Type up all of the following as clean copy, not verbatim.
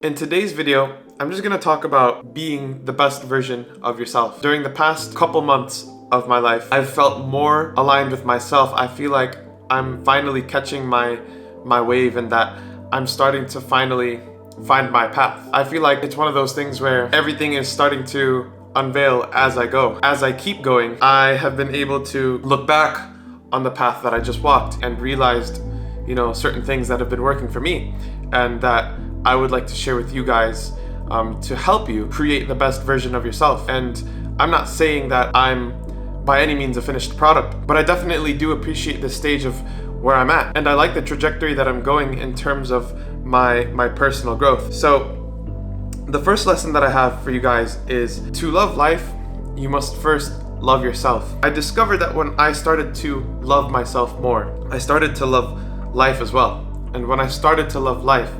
In today's video, I'm just going to talk about being the best version of yourself. During the past couple months of my life, I've felt more aligned with myself. I feel like I'm finally catching my wave and that I'm starting to finally find my path. I feel like it's one of those things where everything is starting to unveil as I go. As I keep going, I have been able to look back on the path that I just walked and realized, certain things that have been working for me and that I would like to share with you guys to help you create the best version of yourself. And I'm not saying that I'm by any means a finished product, but I definitely do appreciate the stage of where I'm at. And I like the trajectory that I'm going in terms of my personal growth. So the first lesson that I have for you guys is to love life, you must first love yourself. I discovered that when I started to love myself more, I started to love life as well. And when I started to love life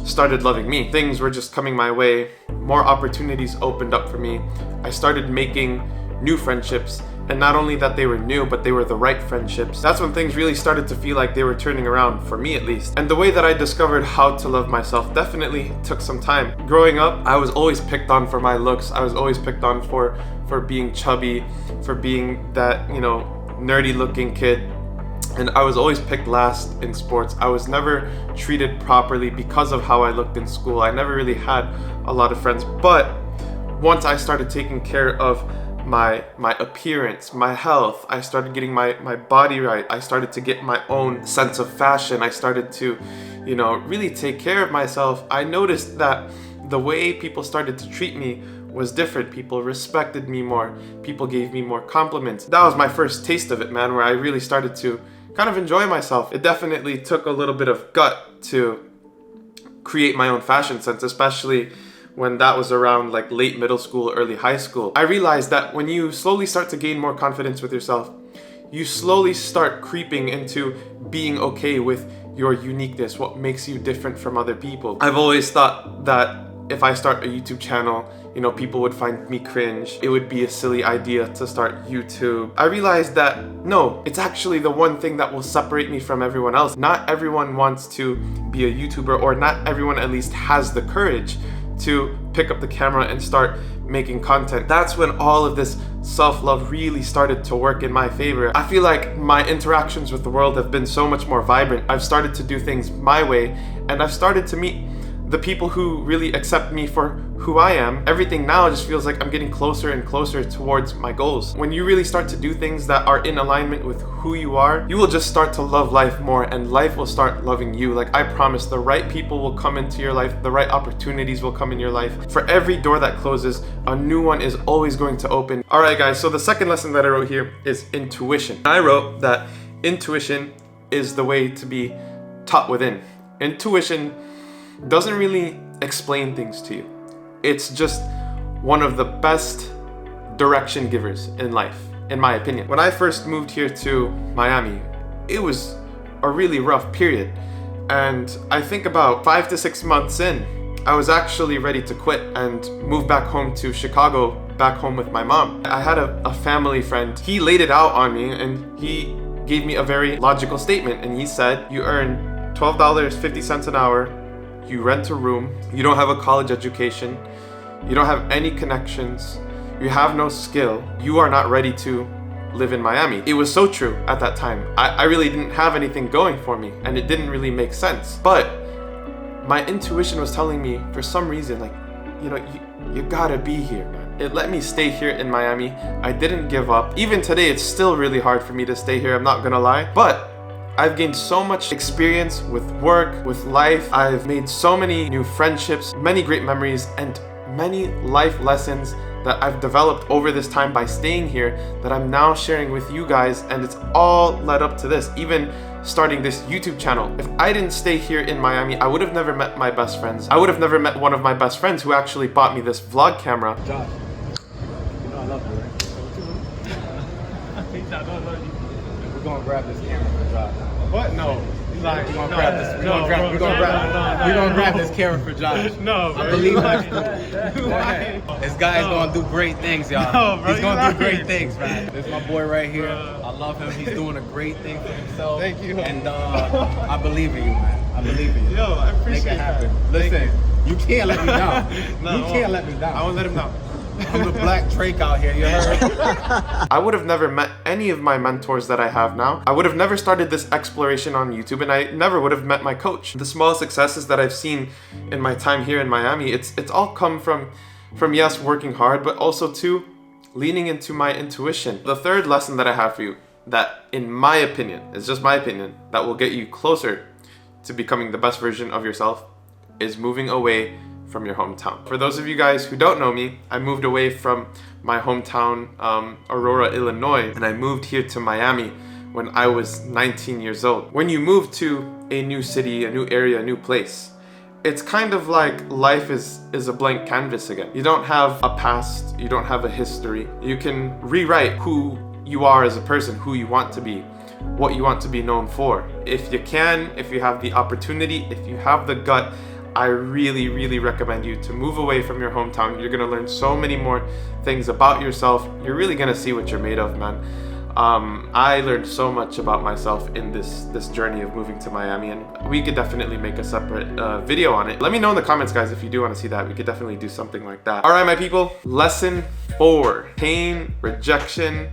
started loving me. Things were just coming my way. More opportunities opened up for me. I started making new friendships. And not only that they were new, but they were the right friendships. That's when things really started to feel like they were turning around, for me at least. And the way that I discovered how to love myself definitely took some time. Growing up, I was always picked on for my looks. I was always picked on for being chubby, for being that, nerdy looking kid. And I was always picked last in sports. I was never treated properly because of how I looked in school. I never really had a lot of friends. But once I started taking care of my appearance, my health, I started getting my body right. I started to get my own sense of fashion. I started to, really take care of myself. I noticed that the way people started to treat me was different. People respected me more. People gave me more compliments. That was my first taste of it, man, where I really started to kind of enjoy myself. It definitely took a little bit of gut to create my own fashion sense, especially when that was around like late middle school, early high school. I realized that when you slowly start to gain more confidence with yourself, you slowly start creeping into being okay with your uniqueness, what makes you different from other people. I've always thought that if I start a YouTube channel, people would find me cringe. It would be a silly idea to start YouTube. I realized that no, it's actually the one thing that will separate me from everyone else. Not everyone wants to be a YouTuber, or not everyone at least has the courage to pick up the camera and start making content. That's when all of this self-love really started to work in my favor. I feel like my interactions with the world have been so much more vibrant. I've started to do things my way, and I've started to meet the people who really accept me for who I am. Everything now just feels like I'm getting closer and closer towards my goals. When you really start to do things that are in alignment with who you are, you will just start to love life more, and life will start loving you. Like, I promise, the right people will come into your life, the right opportunities will come in your life. For every door that closes, a new one is always going to open. All right, guys, so the second lesson that I wrote here is intuition. I wrote that intuition is the way to be taught within. Intuition doesn't really explain things to you. It's just one of the best direction givers in life, in my opinion. When I first moved here to Miami, it was a really rough period. And I think about 5 to 6 months in, I was actually ready to quit and move back home to Chicago, back home with my mom. I had a family friend. He laid it out on me, and he gave me a very logical statement. And he said, you earn $12.50 an hour, you rent a room, you don't have a college education, you don't have any connections, you have no skill, you are not ready to live in Miami. It was so true at that time. I really didn't have anything going for me, and it didn't really make sense. But my intuition was telling me, for some reason, like, you gotta be here, man. It let me stay here in Miami. I didn't give up. Even today, it's still really hard for me to stay here, I'm not gonna lie. But I've gained so much experience with work, with life. I've made so many new friendships, many great memories, and many life lessons that I've developed over this time by staying here that I'm now sharing with you guys, and it's all led up to this, even starting this YouTube channel. If I didn't stay here in Miami, I would have never met my best friends. I would have never met one of my best friends who actually bought me this vlog camera. Josh, I love you, right? I love you. We're gonna grab this camera for Josh. What? No. Like, We're gonna no, grab this. We're no, gonna grab. bro, We're gonna no, grab. no, We're gonna no. grab this camera for Josh. No, bro. I believe you that's lying. cool. You Go ahead. lying. This guy's No. gonna do great things, y'all. No, bro, He's you gonna lying. do great things, man. This is my boy right here. Bro. I love him. He's doing a great thing for himself. Thank you. And I believe in you, man. I believe in you. Yo, I appreciate Make it happen. that. Listen, you can't let me down. No, You can't let me down. I won't let him down. I'm the black Drake out here. You heard? I would have never met any of my mentors that I have now. I would have never started this exploration on YouTube, and I never would have met my coach. The small successes that I've seen in my time here in Miami, it's all come from yes, working hard, but also too, leaning into my intuition. The third lesson that I have for you, that in my opinion, it's just my opinion, that will get you closer to becoming the best version of yourself, is moving away from your hometown. For those of you guys who don't know me, I moved away from my hometown, Aurora, Illinois, and I moved here to Miami when I was 19 years old. When you move to a new city, a new area, a new place, it's kind of like life is a blank canvas again. You don't have a past, you don't have a history. You can rewrite who you are as a person, who you want to be, what you want to be known for. If you can, if you have the opportunity, if you have the gut, I really, really recommend you to move away from your hometown. You're gonna learn so many more things about yourself. You're really gonna see what you're made of, man. I learned so much about myself in this journey of moving to Miami, and we could definitely make a separate video on it. Let me know in the comments, guys, if you do want to see that. We could definitely do something like that. All right, my people, lesson 4, pain, rejection,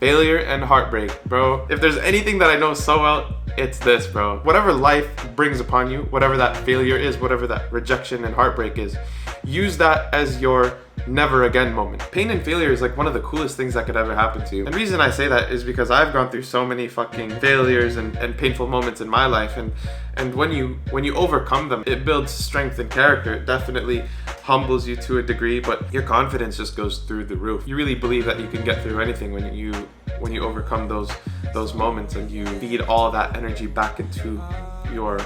failure, and heartbreak. Bro, if there's anything that I know so well, it's this, bro. Whatever life brings upon you, whatever that failure is, whatever that rejection and heartbreak is, use that as your never again moment. Pain and failure is like one of the coolest things that could ever happen to you. And the reason I say that is because I've gone through so many fucking failures and painful moments in my life, and when you overcome them, it builds strength and character. It definitely humbles you to a degree, but your confidence just goes through the roof. You really believe that you can get through anything when you overcome those moments, and you feed all that energy back into your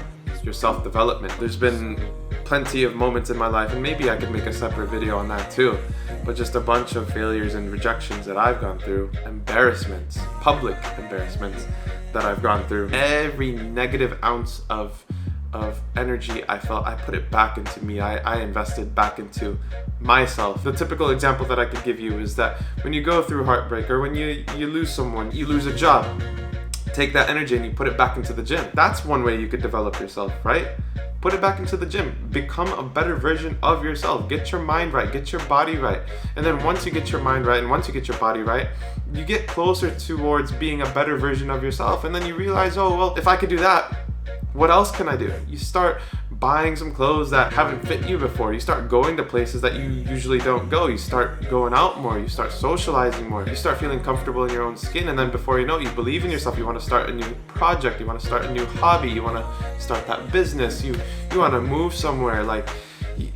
self-development. There's been plenty of moments in my life, and maybe I could make a separate video on that too, but just a bunch of failures and rejections that I've gone through, embarrassments, public embarrassments that I've gone through. Every negative ounce of energy I felt, I put it back into me. I invested back into myself. The typical example that I could give you is that when you go through heartbreak, or when you lose someone, you lose a job, take that energy and you put it back into the gym. That's one way you could develop yourself, right? Put it back into the gym. Become a better version of yourself. Get your mind right, get your body right. And then once you get your mind right and once you get your body right, you get closer towards being a better version of yourself. And then you realize, oh, well, if I could do that, what else can I do? You start buying some clothes that haven't fit you before. You start going to places that you usually don't go. You start going out more. You start socializing more. You start feeling comfortable in your own skin. And then before you know it, you believe in yourself. You want to start a new project. You want to start a new hobby. You want to start that business. You want to move somewhere. Like,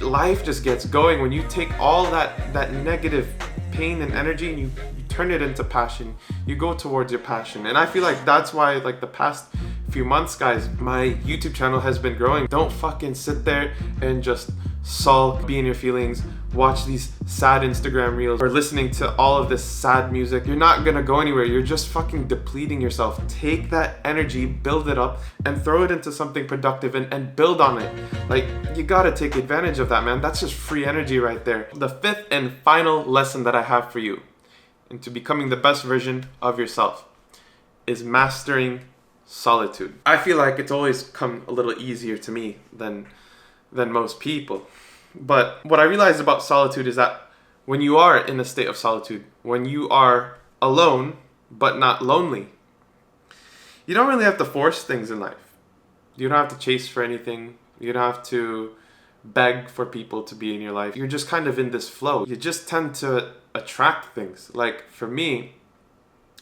life just gets going when you take all that negative pain and energy and you turn it into passion. You go towards your passion. And I feel like that's why, like, the past few months, guys, my YouTube channel has been growing. Don't fucking sit there and just sulk, be in your feelings, watch these sad Instagram reels, or listening to all of this sad music. You're not gonna go anywhere. You're just fucking depleting yourself. Take that energy, build it up, and throw it into something productive and build on it. Like, you gotta take advantage of that, man. That's just free energy right there. The 5th and final lesson that I have for you into becoming the best version of yourself is mastering solitude. I feel like it's always come a little easier to me than most people. But what I realized about solitude is that when you are in a state of solitude, when you are alone but not lonely, you don't really have to force things in life. You don't have to chase for anything. You don't have to beg for people to be in your life. You're just kind of in this flow. You just tend to attract things. Like, for me,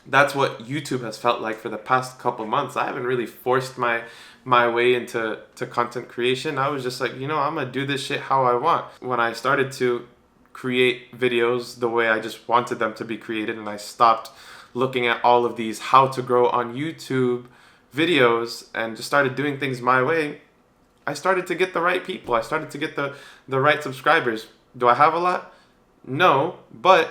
that's what YouTube has felt like for the past couple months. I haven't really forced my way into content creation. I was just like, I'm gonna do this shit how I want. When I started to create videos the way I just wanted them to be created, and I stopped looking at all of these how to grow on YouTube videos and just started doing things my way, I started to get the right people. I started to get the right subscribers. Do I have a lot? No, but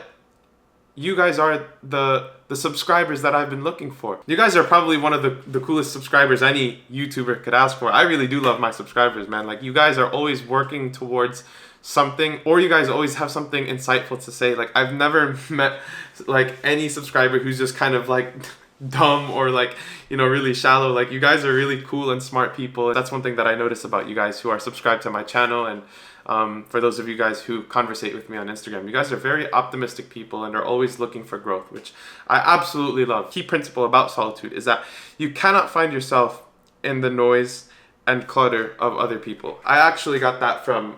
you guys are the subscribers that I've been looking for. You guys are probably one of the coolest subscribers any YouTuber could ask for. I really do love my subscribers, man. Like, you guys are always working towards something, or you guys always have something insightful to say. Like, I've never met like any subscriber who's just kind of like dumb or like, you know, really shallow. Like, you guys are really cool and smart people. That's one thing that I notice about you guys who are subscribed to my channel. And for those of you guys who conversate with me on Instagram, you guys are very optimistic people and are always looking for growth, which I absolutely love. Key principle about solitude is that you cannot find yourself in the noise and clutter of other people. I actually got that from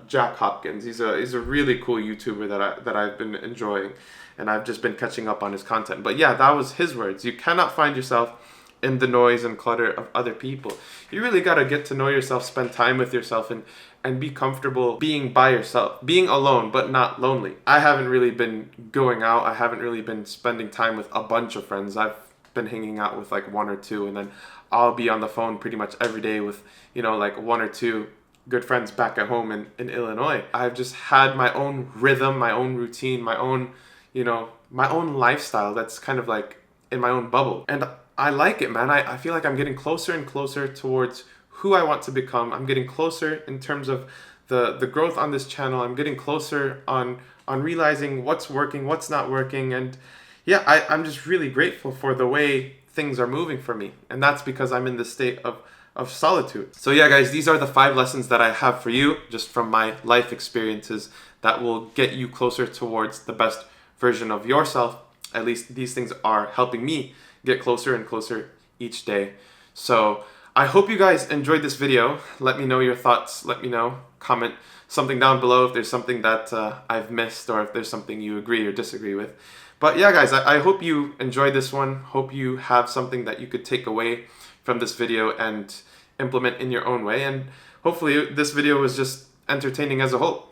Jack Hopkins. He's a really cool YouTuber that I've been enjoying, and I've just been catching up on his content. But yeah, that was his words. You cannot find yourself in the noise and clutter of other people. You really got to get to know yourself, spend time with yourself, and be comfortable being by yourself, being alone, but not lonely. I haven't really been going out. I haven't really been spending time with a bunch of friends. I've been hanging out with like one or two, and then I'll be on the phone pretty much every day with, you know, like one or two good friends back at home in Illinois. I've just had my own rhythm, my own routine, my own, you know, my own lifestyle that's kind of like in my own bubble. And I like it, man. I feel like I'm getting closer and closer towards who I want to become. I'm getting closer in terms of the growth on this channel. I'm getting closer on realizing what's working, what's not working. And yeah, I'm just really grateful for the way things are moving for me. And that's because I'm in this state of solitude. So yeah, guys, these are the 5 lessons that I have for you just from my life experiences that will get you closer towards the best version of yourself. At least these things are helping me get closer and closer each day. So I hope you guys enjoyed this video. Let me know your thoughts. Let me know. Comment something down below if there's something that I've missed, or if there's something you agree or disagree with. But yeah, guys, I hope you enjoyed this one. Hope you have something that you could take away from this video and implement in your own way. And hopefully this video was just entertaining as a whole.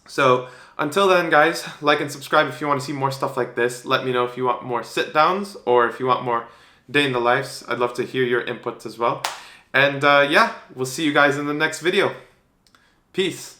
So until then, guys, like and subscribe if you want to see more stuff like this. Let me know if you want more sit downs or if you want more day in the lives. I'd love to hear your inputs as well. And yeah, we'll see you guys in the next video. Peace.